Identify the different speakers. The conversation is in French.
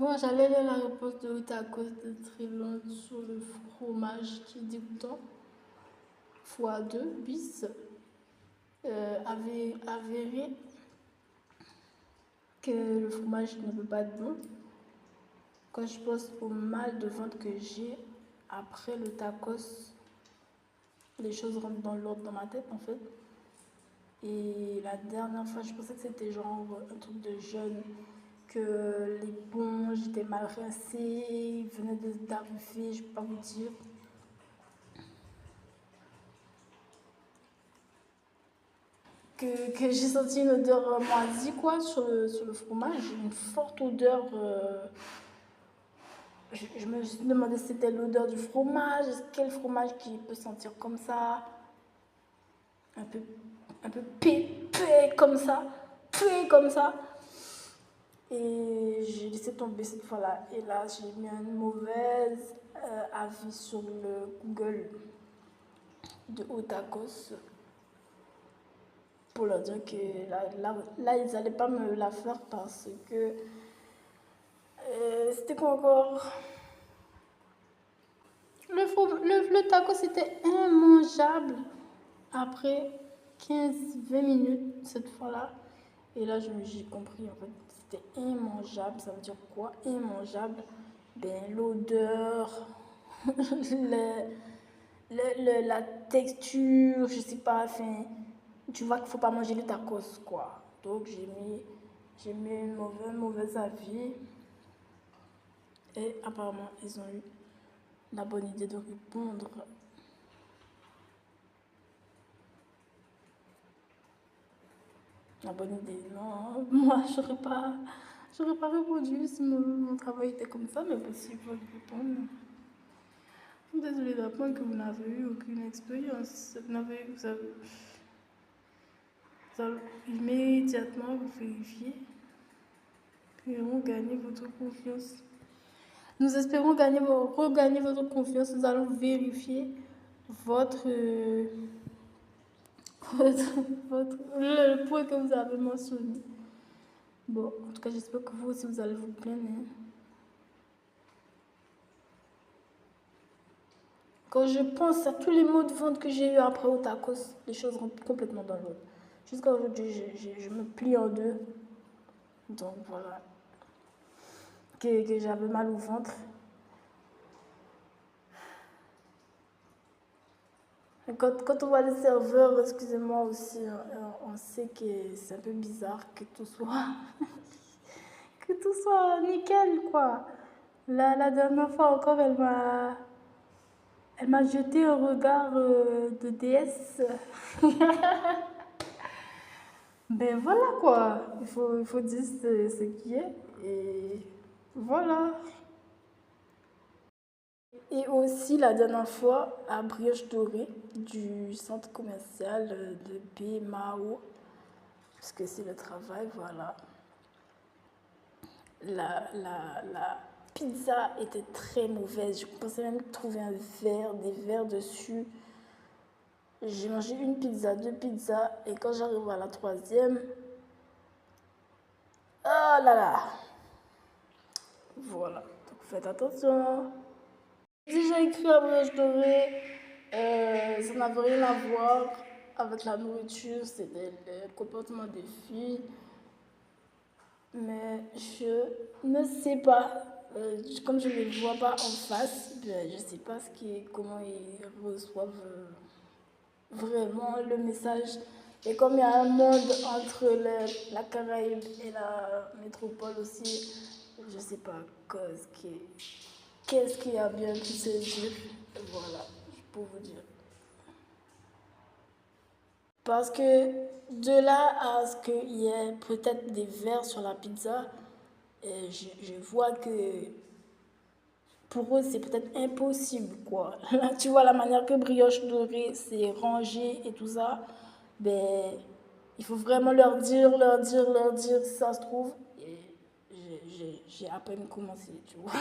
Speaker 1: Bon, j'allais lire la réponse de Ruth à cause de très longue sur le fromage qui est dégoûtant. Fois 2 bis. Avait avéré que le fromage ne peut pas être bon. Quand je pense au mal de ventre que j'ai après le tacos, les choses rentrent dans l'ordre dans ma tête en fait. Et la dernière fois, je pensais que c'était genre un truc de jeûne, que l'éponge était mal rincée, il venait d'arriver, je peux pas vous dire. Que j'ai senti une odeur moisie quoi sur le fromage, une forte odeur. Je me suis demandé si c'était l'odeur du fromage, quel fromage qui peut sentir comme ça, un peu, un peu pépé comme ça, pué comme ça. Et j'ai laissé tomber cette fois-là. Et là, j'ai mis un mauvais avis sur le Google de Otakos pour leur dire que là ils n'allaient pas me la faire parce que c'était quoi encore? Le taco c'était immangeable après 15-20 minutes cette fois-là. Et là j'ai compris en fait, c'était immangeable. Ça veut dire quoi immangeable? Ben l'odeur, la texture, je sais pas, enfin, tu vois qu'il faut pas manger le tacos quoi. Donc j'ai mis un mauvais avis et apparemment ils ont eu la bonne idée de répondre. La bonne idée, non, moi j'aurais pas répondu si mon travail était comme ça, mais s'ils veulent répondre. Je suis désolée d'apprendre que vous n'avez eu aucune expérience. Vous avez immédiatement vous vérifier. Nous allons gagner votre confiance. Nous espérons regagner votre confiance. Nous allons vérifier le point que vous avez mentionné. Bon, en tout cas, j'espère que vous aussi, vous allez vous plaindre. Hein. Quand je pense à tous les maux de ventre que j'ai eu après au tacos, les choses rentrent complètement dans l'ordre. Jusqu'à aujourd'hui, je me plie en deux. Donc voilà. Que j'avais mal au ventre. Quand on voit les serveurs, excusez-moi aussi, on sait que c'est un peu bizarre que tout soit, que tout soit nickel, quoi. La dernière fois encore, elle m'a jeté un regard de déesse. Ben voilà, quoi. Il faut dire ce qui est. Et voilà. Et aussi la dernière fois à Brioche Dorée du centre commercial de Bmao, parce que c'est le travail, voilà. La pizza était très mauvaise. Je pensais même trouver des verres dessus. J'ai mangé une pizza, deux pizzas, et quand j'arrive à la troisième, oh là là! Voilà, donc faites attention. J'ai déjà écrit à Brioche Dorée, ça n'avait rien à voir avec la nourriture, c'était le comportement des filles. Mais je ne sais pas, comme je ne les vois pas en face, ben, je ne sais pas comment ils reçoivent vraiment le message. Et comme il y a un monde entre la Caraïbe et la métropole aussi, je ne sais pas qu'est-ce qui a bien pu se dire. Voilà, je peux vous dire. Parce que de là à ce qu'il y ait peut-être des verres sur la pizza, je vois que pour eux c'est peut-être impossible quoi. Là, tu vois la manière que Brioche Dorée s'est rangée et tout ça, ben il faut vraiment leur dire si ça se trouve. Et j'ai à peine commencé, tu vois.